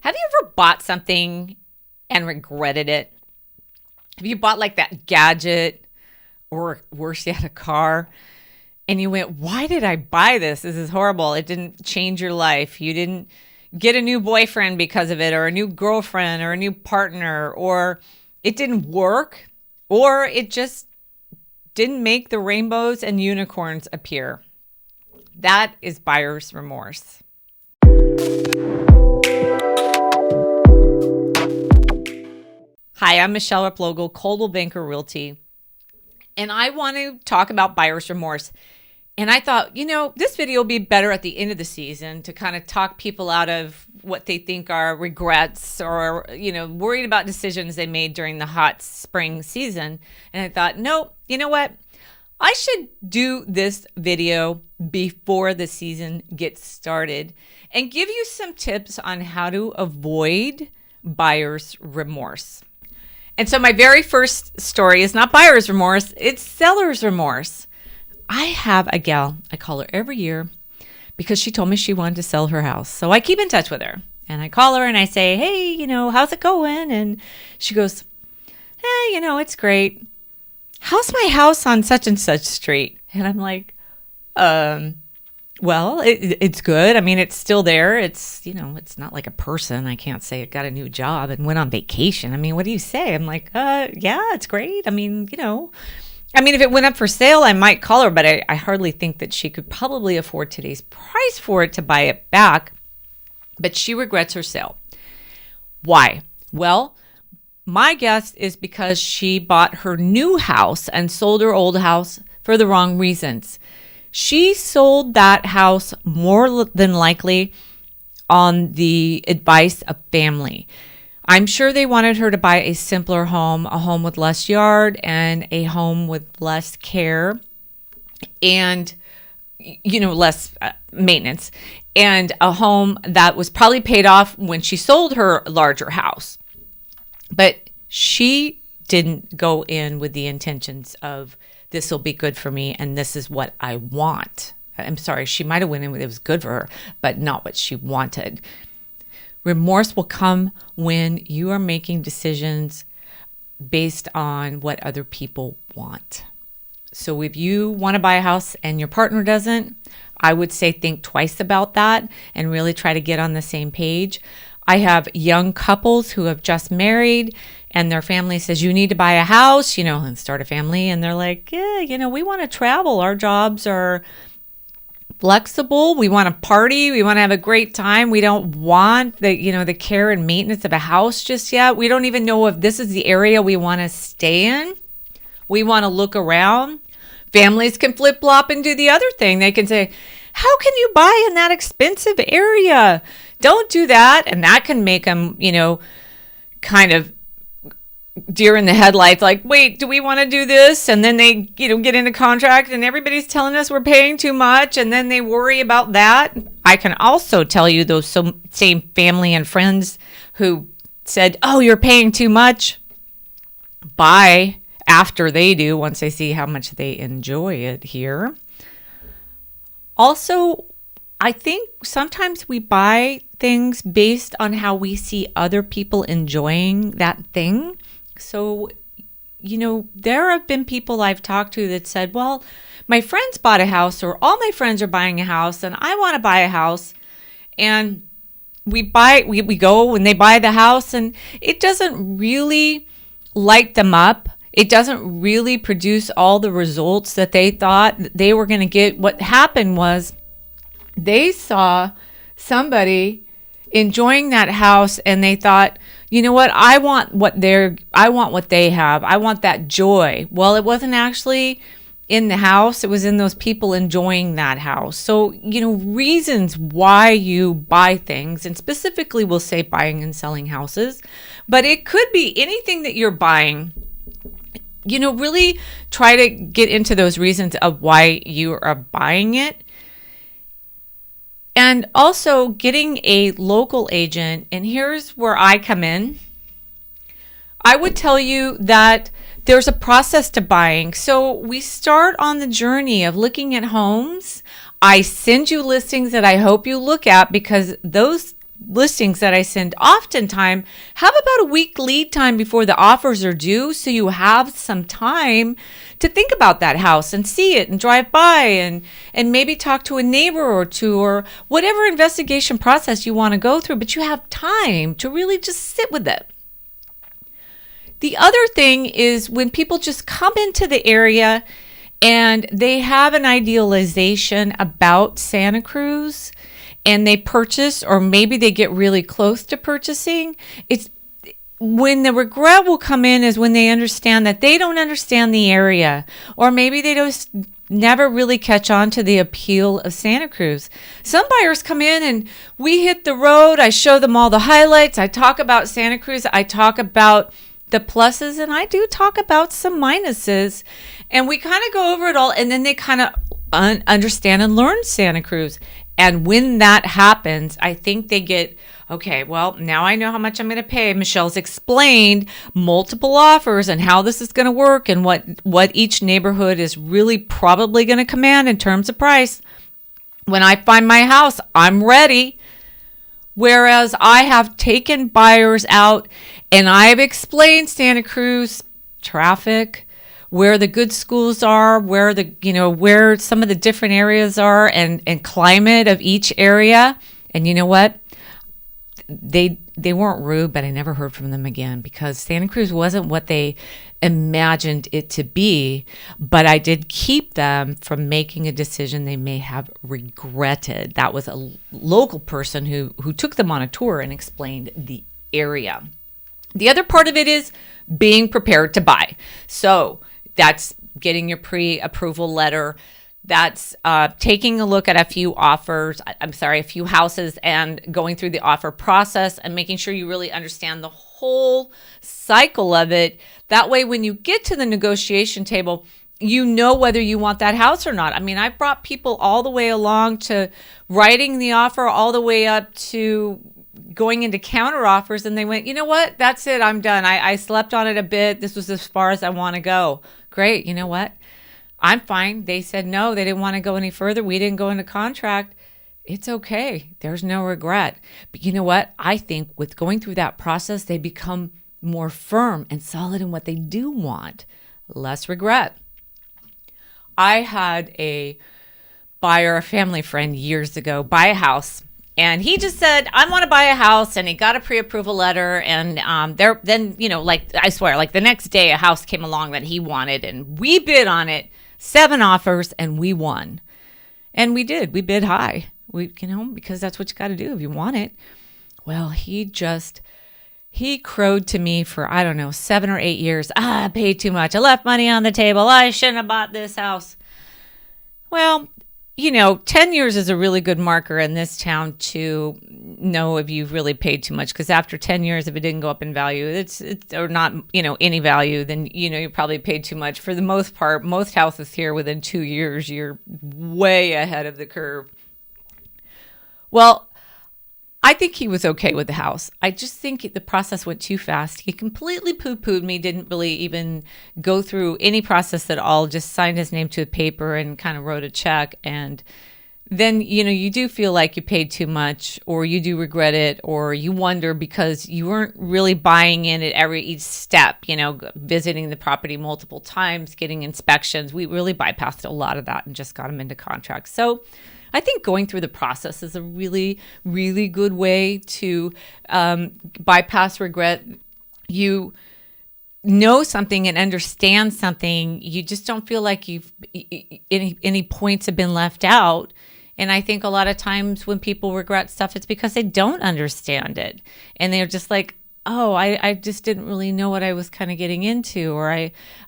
Have you ever bought something and regretted it? Have you bought like that gadget or worse yet, a car? And you went, why did I buy this? This is horrible. It didn't change your life. You didn't get a new boyfriend because of it, or a new girlfriend, or a new partner, or it didn't work, or it just didn't make the rainbows and unicorns appear. That is buyer's remorse. Hi, I'm Michelle Replogle, Coldwell Banker Realty, and I want to talk about buyer's remorse. And I thought, this video will be better at the end of the season to kind of talk people out of what they think are regrets or, worried about decisions they made during the hot spring season. And I thought, no, you know what? I should do this video before the season gets started and give you some tips on how to avoid buyer's remorse. And so my very first story is not buyer's remorse, it's seller's remorse. I have a gal, I call her every year because she told me she wanted to sell her house. So I keep in touch with her and I call her and I say, hey, how's it going? And she goes, hey, it's great. How's my house on such and such street? And I'm like, well, it's good. I mean, it's still there. It's, it's not like a person. I can't say it got a new job and went on vacation. I mean, what do you say? I'm like, yeah, it's great. I mean, if it went up for sale, I might call her, but I hardly think that she could probably afford today's price for it to buy it back. But she regrets her sale. Why? Well, my guess is because she bought her new house and sold her old house for the wrong reasons. She sold that house more than likely on the advice of family. I'm sure they wanted her to buy a simpler home, a home with less yard and a home with less care and, less maintenance, and a home that was probably paid off when she sold her larger house. But she didn't go in with the intentions of this will be good for me and this is what I want. I'm sorry, she might have went in with it was good for her, but not what she wanted. Remorse will come when you are making decisions based on what other people want. So if you want to buy a house and your partner doesn't, I would say think twice about that and really try to get on the same page. I have young couples who have just married and their family says, you need to buy a house, and start a family. And they're like, yeah, we want to travel. Our jobs are flexible. We want to party. We want to have a great time. We don't want the care and maintenance of a house just yet. We don't even know if this is the area we want to stay in. We want to look around. Families can flip-flop and do the other thing. They can say, how can you buy in that expensive area? Don't do that. And that can make them, kind of deer in the headlights, like, wait, do we want to do this? And then they, get into contract and everybody's telling us we're paying too much. And then they worry about that. I can also tell you those same family and friends who said, oh, you're paying too much, buy after they do, once they see how much they enjoy it here. Also, I think sometimes we buy things based on how we see other people enjoying that thing. So, there have been people I've talked to that said, well, my friends bought a house or all my friends are buying a house and I want to buy a house. And we go and they buy the house and it doesn't really light them up. It doesn't really produce all the results that they thought they were going to get. What happened was they saw somebody enjoying that house and they thought, you know what, I want what they have. I want that joy. Well, it wasn't actually in the house. It was in those people enjoying that house. So, reasons why you buy things, and specifically we'll say buying and selling houses, but it could be anything that you're buying. Really try to get into those reasons of why you are buying it. And also getting a local agent. And here's where I come in. I would tell you that there's a process to buying. So we start on the journey of looking at homes. I send you listings that I hope you look at because those listings that I send, oftentimes have about a week lead time before the offers are due, so you have some time to think about that house and see it and drive by and maybe talk to a neighbor or two, or whatever investigation process you want to go through, but you have time to really just sit with it. The other thing is when people just come into the area and they have an idealization about Santa Cruz and they purchase, or maybe they get really close to purchasing, it's when the regret will come in is when they understand that they don't understand the area, or maybe they just never really catch on to the appeal of Santa Cruz. Some buyers come in and we hit the road. I show them all the highlights. I talk about Santa Cruz. I talk about the pluses, and I do talk about some minuses, and we kind of go over it all, and then they kind of understand and learn Santa Cruz. And when that happens, I think they get, okay, well, now I know how much I'm going to pay. Michelle's explained multiple offers and how this is going to work and what each neighborhood is really probably going to command in terms of price. When I find my house, I'm ready. Whereas I have taken buyers out and I've explained Santa Cruz traffic, where the good schools are, where where some of the different areas are, and climate of each area. And you know what? They weren't rude, but I never heard from them again, because Santa Cruz wasn't what they imagined it to be. But I did keep them from making a decision they may have regretted. That was a local person who took them on a tour and explained the area. The other part of it is being prepared to buy. So that's getting your pre-approval letter. That's taking a look at a few houses and going through the offer process and making sure you really understand the whole cycle of it. That way, when you get to the negotiation table, you know whether you want that house or not. I mean, I've brought people all the way along to writing the offer, all the way up to going into counter offers, and they went, you know what, that's it, I'm done. I slept on it a bit. This was as far as I want to go. Great. You know what? I'm fine. They said no, they didn't want to go any further. We didn't go into contract. It's okay. There's no regret. But you know what? I think with going through that process, they become more firm and solid in what they do want. Less regret. I had a buyer, a family friend years ago, buy a house. And he just said, I want to buy a house. And he got a pre-approval letter. And then, I swear, like the next day, a house came along that he wanted. And we bid on it, 7 offers, and we won. And we did. We bid high, because that's what you got to do if you want it. Well, he crowed to me for, 7 or 8 years. I paid too much. I left money on the table. I shouldn't have bought this house. Well, 10 years is a really good marker in this town to know if you've really paid too much. Because after 10 years, if it didn't go up in value, it's or not, any value, then, you probably paid too much. For the most part, most houses here within 2 years, you're way ahead of the curve. Well, I think he was okay with the house. I just think the process went too fast. He completely poo-pooed me, didn't really even go through any process at all, just signed his name to a paper and kind of wrote a check. And then, you do feel like you paid too much, or you do regret it, or you wonder because you weren't really buying in at each step, visiting the property multiple times, getting inspections. We really bypassed a lot of that and just got them into contracts. So I think going through the process is a really, really good way to bypass regret. You know something and understand something. You just don't feel like any points have been left out. And I think a lot of times when people regret stuff, it's because they don't understand it. And they're just like, oh, I just didn't really know what I was kind of getting into, or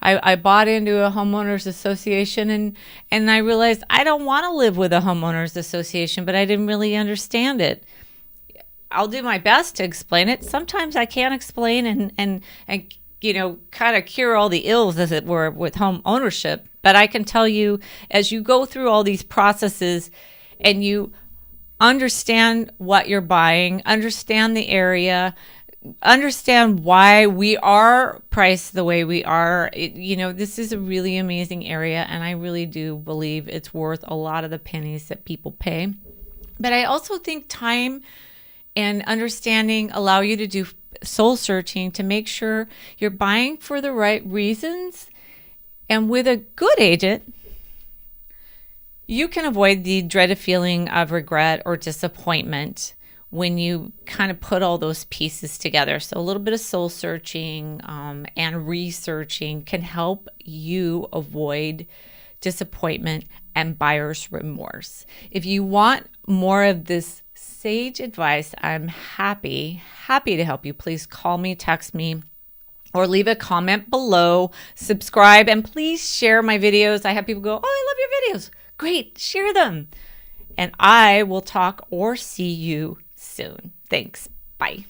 I bought into a homeowners association and I realized I don't want to live with a homeowners association, but I didn't really understand it. I'll do my best to explain it. Sometimes I can't explain and kind of cure all the ills, as it were, with home ownership. But I can tell you, as you go through all these processes and you understand what you're buying, understand the area, understand why we are priced the way we are, this is a really amazing area, and I really do believe it's worth a lot of the pennies that people pay. But I also think time and understanding allow you to do soul searching to make sure you're buying for the right reasons. And with a good agent, you can avoid the dreaded feeling of regret or disappointment when you kind of put all those pieces together. So a little bit of soul searching and researching can help you avoid disappointment and buyer's remorse. If you want more of this sage advice, I'm happy to help you. Please call me, text me, or leave a comment below. Subscribe, and please share my videos. I have people go, oh, I love your videos. Great, share them. And I will talk or see you soon. Thanks. Bye.